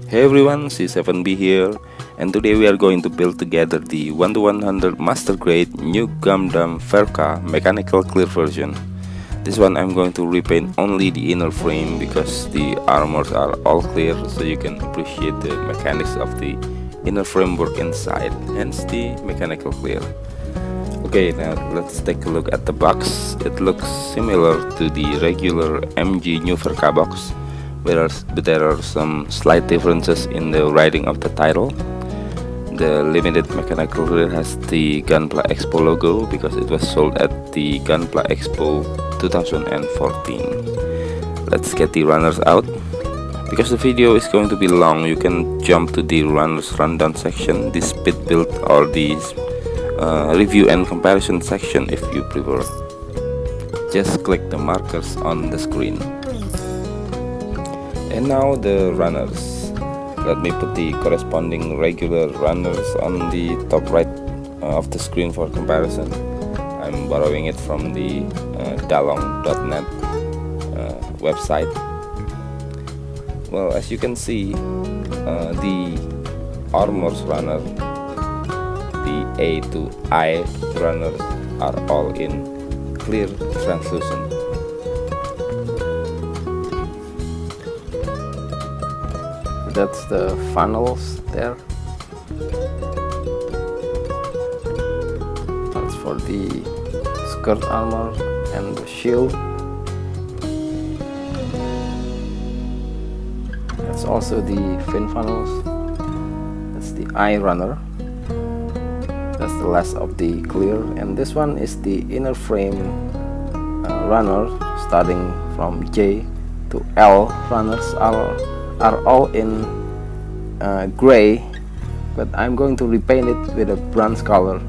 Hey everyone, C7B here, and today we are going to build together the 1-to-100 Master Grade New Gundam Verka Mechanical Clear version. This one I'm going to repaint only the inner frame because the armors are all clear, so you can appreciate the mechanics of the inner framework inside, hence the mechanical clear. Okay, now let's take a look at the box. It looks similar to the regular MG New Verka box, but there are some slight differences in the writing of the title. The limited mechanical clear has the Gunpla Expo logo because it was sold at the Gunpla Expo 2014. Let's get the runners out. Because the video is going to be long, you can jump to the runners rundown section, the speed build, or the review and comparison section if you prefer. Just click the markers on the screen. And now the runners. Let me put the corresponding regular runners on the top right of the screen for comparison. I'm borrowing it from the dalong.net website. Well, as you can see, the armors runner, the A to I runners are all in clear translucent. That's the funnels there. That's for the skirt armor and the shield. That's also the fin funnels. That's the eye runner. That's the last of the clear, and this one is the inner frame runner, starting from J to L runners are all in gray, but I'm going to repaint it with a bronze color.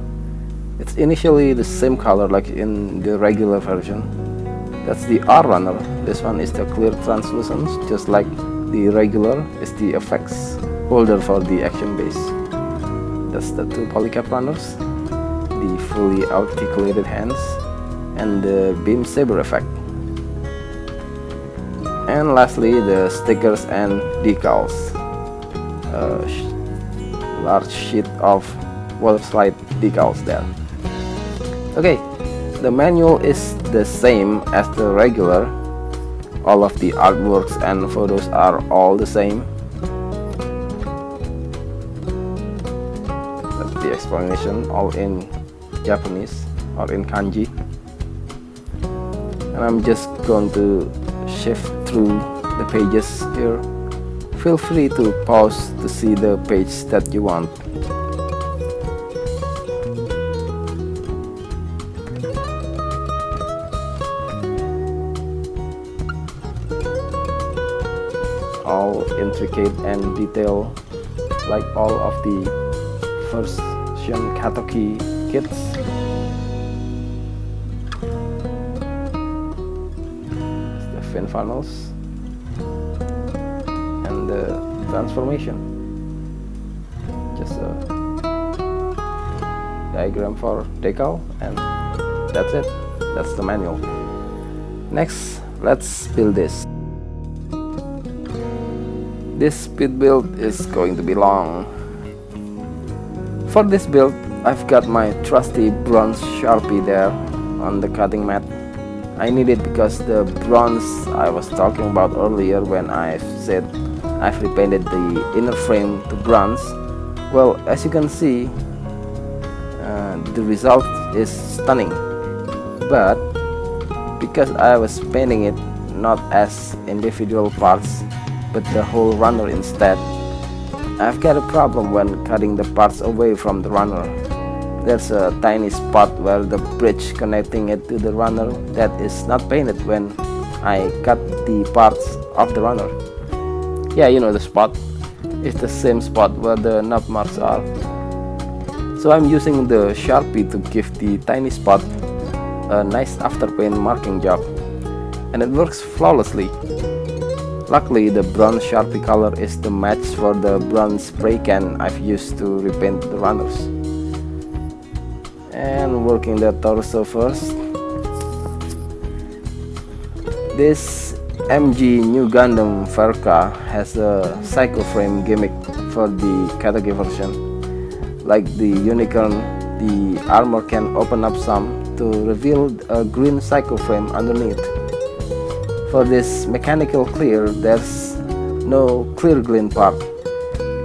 It's initially the same color like in the regular version. That's the R runner. This one is the clear translucence, just like the regular is the effects holder for the action base. That's the two polycap runners, the fully articulated hands, and the beam saber effect. And lastly, the stickers and decals. A large sheet of water slide decals there. Okay, the manual is the same as the regular. All of the artworks and photos are all the same. That's the explanation, all in Japanese or in kanji. And I'm just going to shift through the pages here. Feel free to pause to see the page that you want. All intricate and detailed, like all of the first Shun Katoki kits. Fin funnels and the transformation, just a diagram for decal, and that's it. That's the manual. Next, let's build this. This speed build is going to be long. For this build, I've got my trusty bronze Sharpie there on the cutting mat. I need it because the bronze I was talking about earlier when I said I've repainted the inner frame to bronze. Well, as you can see, the result is stunning. But because I was painting it not as individual parts, but the whole runner instead, I've got a problem when cutting the parts away from the runner. There's a tiny spot where the bridge connecting it to the runner that is not painted when I cut the parts of the runner. Yeah, you know the spot. It's the same spot where the knob marks are. So I'm using the Sharpie to give the tiny spot a nice afterpaint marking job, and it works flawlessly. Luckily, the bronze Sharpie color is the match for the bronze spray can I've used to repaint the runners. And working the torso first. This MG New Gundam Verka has a psycho frame gimmick for the Katagi version. Like the unicorn, the armor can open up some to reveal a green psycho frame underneath. For this mechanical clear, there's no clear green part.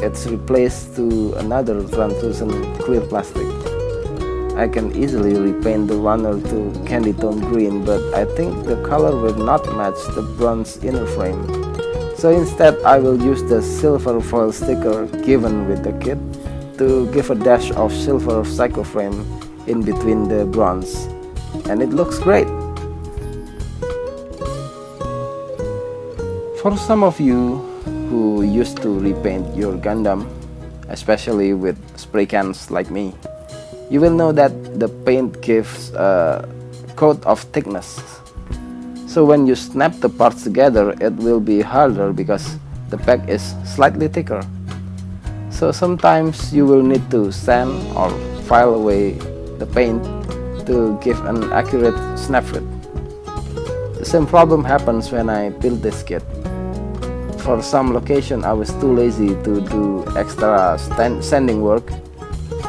It's replaced to another translucent clear plastic. I can easily repaint the runner to candy tone green, but I think the color will not match the bronze inner frame. So instead, I will use the silver foil sticker given with the kit to give a dash of silver psycho frame in between the bronze, and it looks great. For some of you who used to repaint your Gundam, especially with spray cans like me, you will know that the paint gives a coat of thickness. So when you snap the parts together, it will be harder because the pack is slightly thicker. So sometimes you will need to sand or file away the paint to give an accurate snap fit. The same problem happens when I built this kit. For some location I was too lazy to do extra sanding work.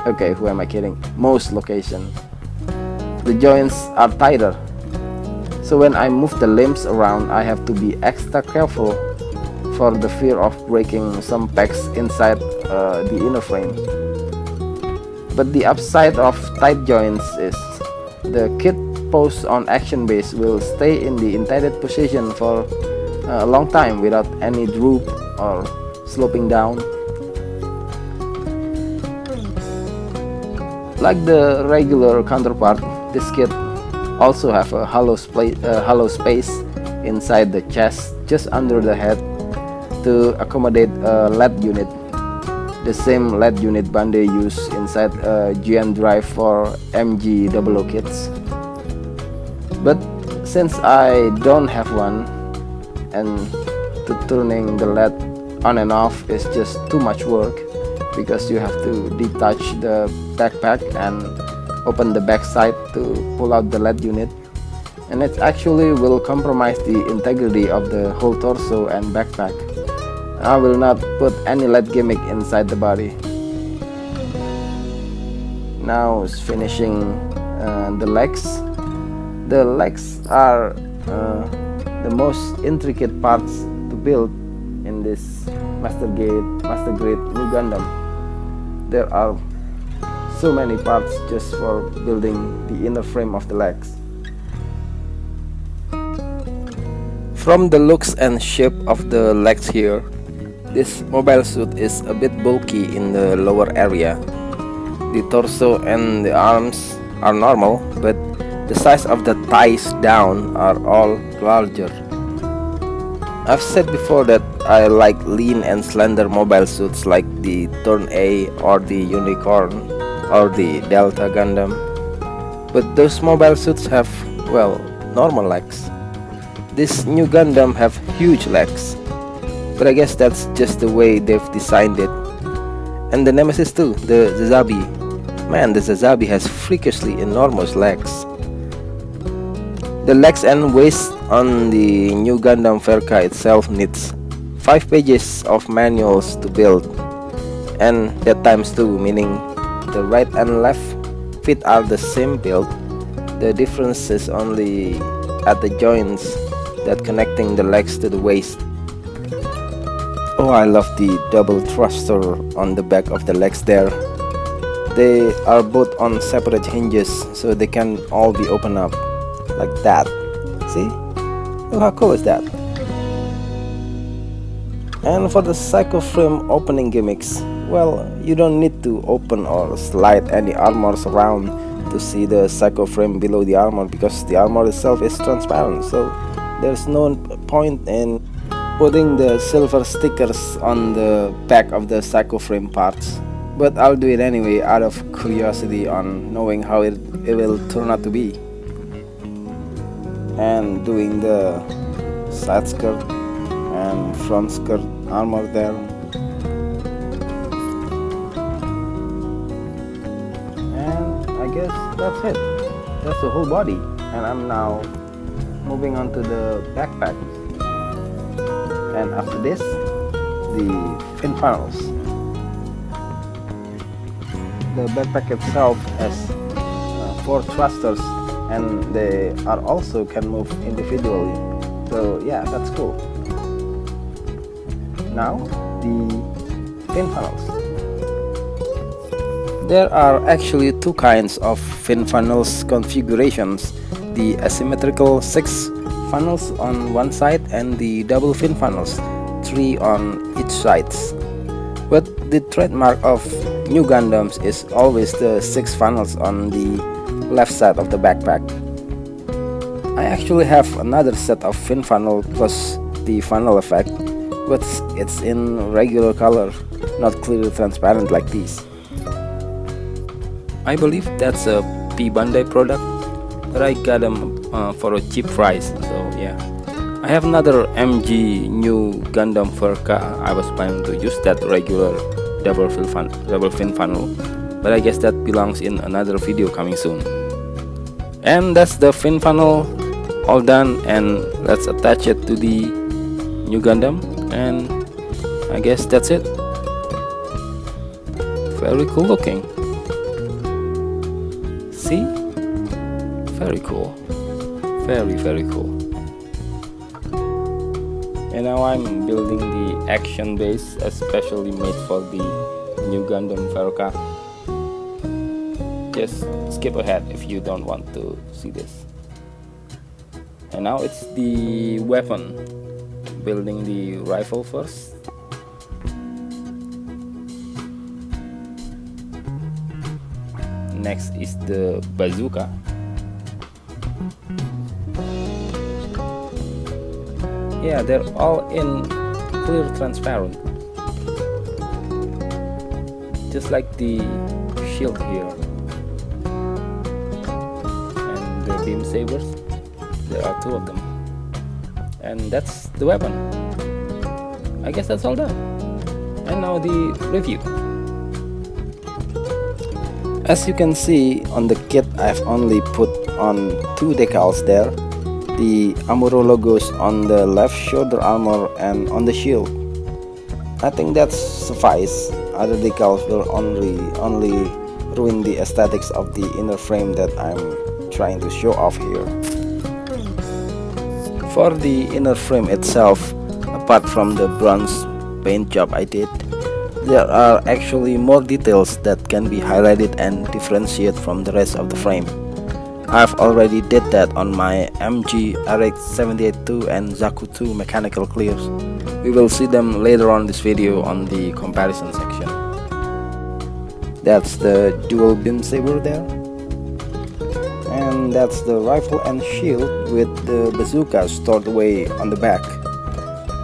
Okay, who am I kidding? Most location, the joints are tighter. So when I move the limbs around, I have to be extra careful for the fear of breaking some packs inside the inner frame. But the upside of tight joints is the kit post on action base will stay in the intended position for a long time without any droop or sloping down. Like the regular counterpart, this kit also have a hollow space inside the chest just under the head to accommodate a LED unit. The same LED unit Bandai used inside a GN drive for MG00 kits. But since I don't have one, and to turning the LED on and off is just too much work, because you have to detach the backpack and open the back side to pull out the LED unit, and it actually will compromise the integrity of the whole torso and backpack. I will not put any LED gimmick inside the body. Now is finishing the legs. The legs are the most intricate parts to build in this master grade New Gundam. There are so many parts just for building the inner frame of the legs. From the looks and shape of the legs here, this mobile suit is a bit bulky in the lower area. The torso and the arms are normal, but the size of the thighs down are all larger. I've said before that I like lean and slender mobile suits like the Turn A or the Unicorn or the Delta Gundam. But those mobile suits have, well, normal legs. This New Gundam have huge legs. But I guess that's just the way they've designed it. And the Nemesis too, the Zazabi. Man, the Zazabi has freakishly enormous legs. The legs and waist on the New Gundam Verka itself needs 5 pages of manuals to build, and that times 2, meaning the right and left feet are the same build. The difference is only at the joints that connecting the legs to the waist. Oh, I love the double thruster on the back of the legs there. They are both on separate hinges, so they can all be opened up like that. See? Look how cool is that? And for the psycho frame opening gimmicks, well, you don't need to open or slide any armors around to see the psycho frame below the armor, because the armor itself is transparent, so there's no point in putting the silver stickers on the back of the psycho frame parts. But I'll do it anyway out of curiosity on knowing how it will turn out to be. And doing the side skirt and front skirt armor there. And I guess that's it. That's the whole body. And I'm now moving on to the backpack. And after this, the fin funnels. The backpack itself has 4 thrusters, and they are also can move individually. So yeah, that's cool. Now the fin funnels. There are actually 2 kinds of fin funnels configurations: the asymmetrical 6 funnels on one side and the double fin funnels, 3 on each sides. But the trademark of new Gundams is always the 6 funnels on the left side of the backpack. I actually have another set of fin funnel plus the funnel effect, but it's in regular color, not clearly transparent like these. I believe that's a P Bandai product, but I got them for a cheap price, so yeah. I have another MG new Gundam Furka. I was planning to use that regular double fin funnel, but I guess that belongs in another video coming soon. And that's the fin funnel all done, and let's attach it to the new Gundam, and I guess that's it. Very cool looking. See? Very cool. Very cool. And now I'm building the action base especially made for the new Gundam Furka. Just skip ahead if you don't want to see this. And now it's the weapon. Building the rifle first. Next is the bazooka. Yeah, they're all in clear transparent, just like the shield here. And the beam sabers, there are 2 of them. And that's the weapon. I guess that's all done. And now the review. As you can see on the kit, I've only put on 2 decals there. The Amuro logos on the left shoulder armor and on the shield. I think that's suffice. Other decals will only ruin the aesthetics of the inner frame that I'm trying to show off here. For the inner frame itself, apart from the bronze paint job I did, there are actually more details that can be highlighted and differentiate from the rest of the frame. I've already did that on my MG RX 782 and Zaku 2 mechanical clears. We will see them later on this video on the comparison section. That's the dual beam saber there. And that's the rifle and shield with the bazooka stored away on the back.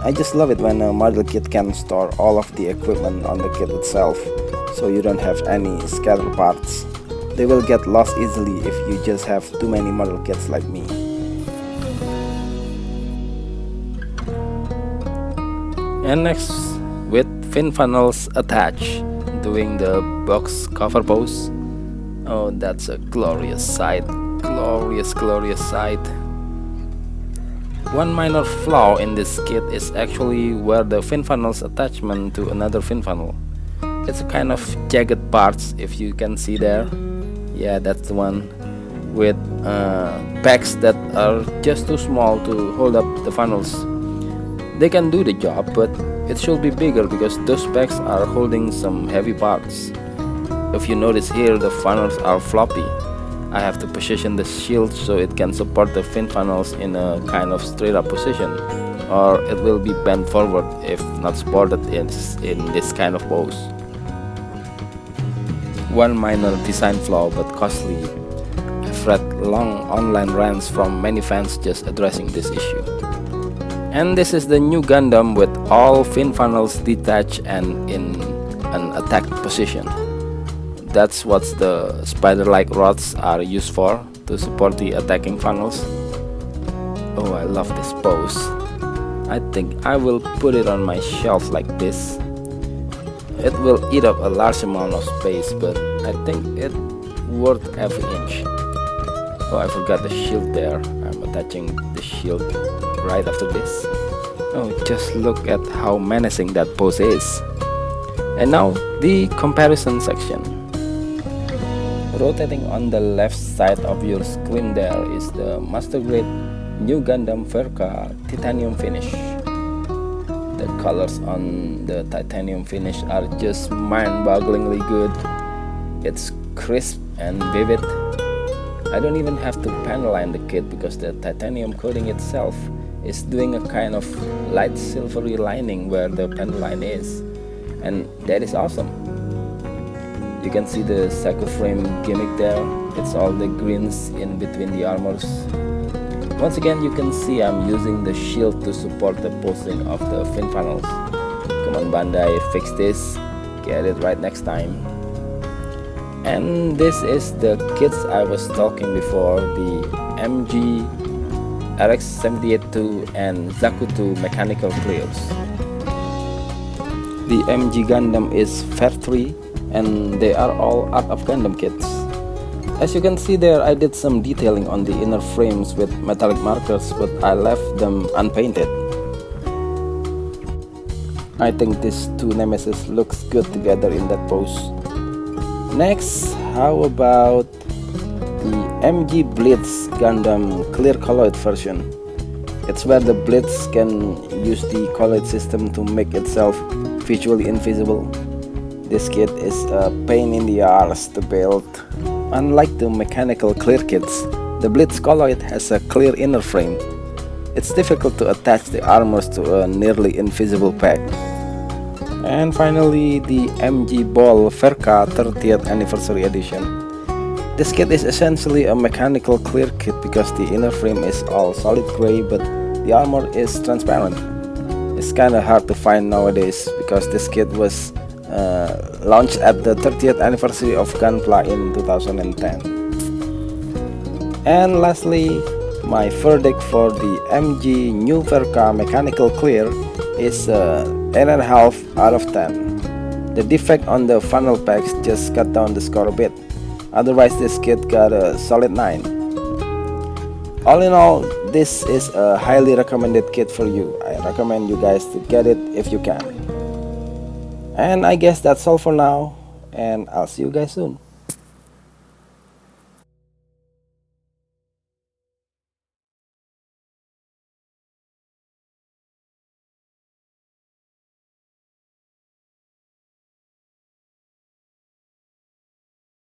I just love it when a model kit can store all of the equipment on the kit itself, so you don't have any scattered parts. They will get lost easily if you just have too many model kits like me. And next, with fin funnels attached, doing the box cover pose. Oh, that's a glorious sight. Glorious sight. One minor flaw in this kit is actually where the fin funnel's attachment to another fin funnel. It's a kind of jagged parts, if you can see there. Yeah, that's the one with packs that are just too small to hold up the funnels. They can do the job, but it should be bigger because those packs are holding some heavy parts. If you notice here, the funnels are floppy. I have to position the shield so it can support the fin funnels in a kind of straight up position, or it will be bent forward if not supported in this kind of pose. One minor design flaw but costly. I've read long online rants from many fans just addressing this issue. And this is the new Gundam with all fin funnels detached and in an attack position. That's what the spider-like rods are used for, to support the attacking funnels. Oh, I love this pose. I think I will put it on my shelf like this. It will eat up a large amount of space, but I think it's worth every inch. Oh, I forgot the shield there. I'm attaching the shield right after this. Oh, just look at how menacing that pose is. And now the comparison section. Rotating on the left side of your screen there is the Master Grade New Gundam Verka titanium finish. The colors on the titanium finish are just mind-bogglingly good. It's crisp and vivid. I don't even have to panline the kit because the titanium coating itself is doing a kind of light silvery lining where the panline is, and that is awesome. You can see the Saku frame gimmick there. It's all the greens in between the armors. Once again, you can see I'm using the shield to support the posing of the fin panels. Come on Bandai, fix this, get it right next time. And this is the kits I was talking before, the MG RX-78-2 and Zakuto mechanical clears. The MG Gundam is factory and they are all Art of Gundam kits. As you can see there, I did some detailing on the inner frames with metallic markers, but I left them unpainted. I think these two Nemesis looks good together in that pose. Next, how about the MG Blitz Gundam clear colloid version? It's where the Blitz can use the colloid system to make itself visually invisible. This kit is a pain in the arse to build. Unlike the mechanical clear kits, the Blitz colloid has a clear inner frame. It's difficult to attach the armors to a nearly invisible pack. And finally, the MG Ball Verka 30th Anniversary Edition. This kit is essentially a mechanical clear kit because the inner frame is all solid gray but the armor is transparent. It's kinda hard to find nowadays because this kit was launched at the 30th anniversary of Gunpla in 2010. And lastly, my verdict for the MG New Verka mechanical clear is 8.5 out of 10. The defect on the funnel packs just cut down the score a bit. Otherwise, this kit got a solid 9. All in all, this is a highly recommended kit for you. I recommend you guys to get it if you can. And I guess that's all for now, and I'll see you guys soon.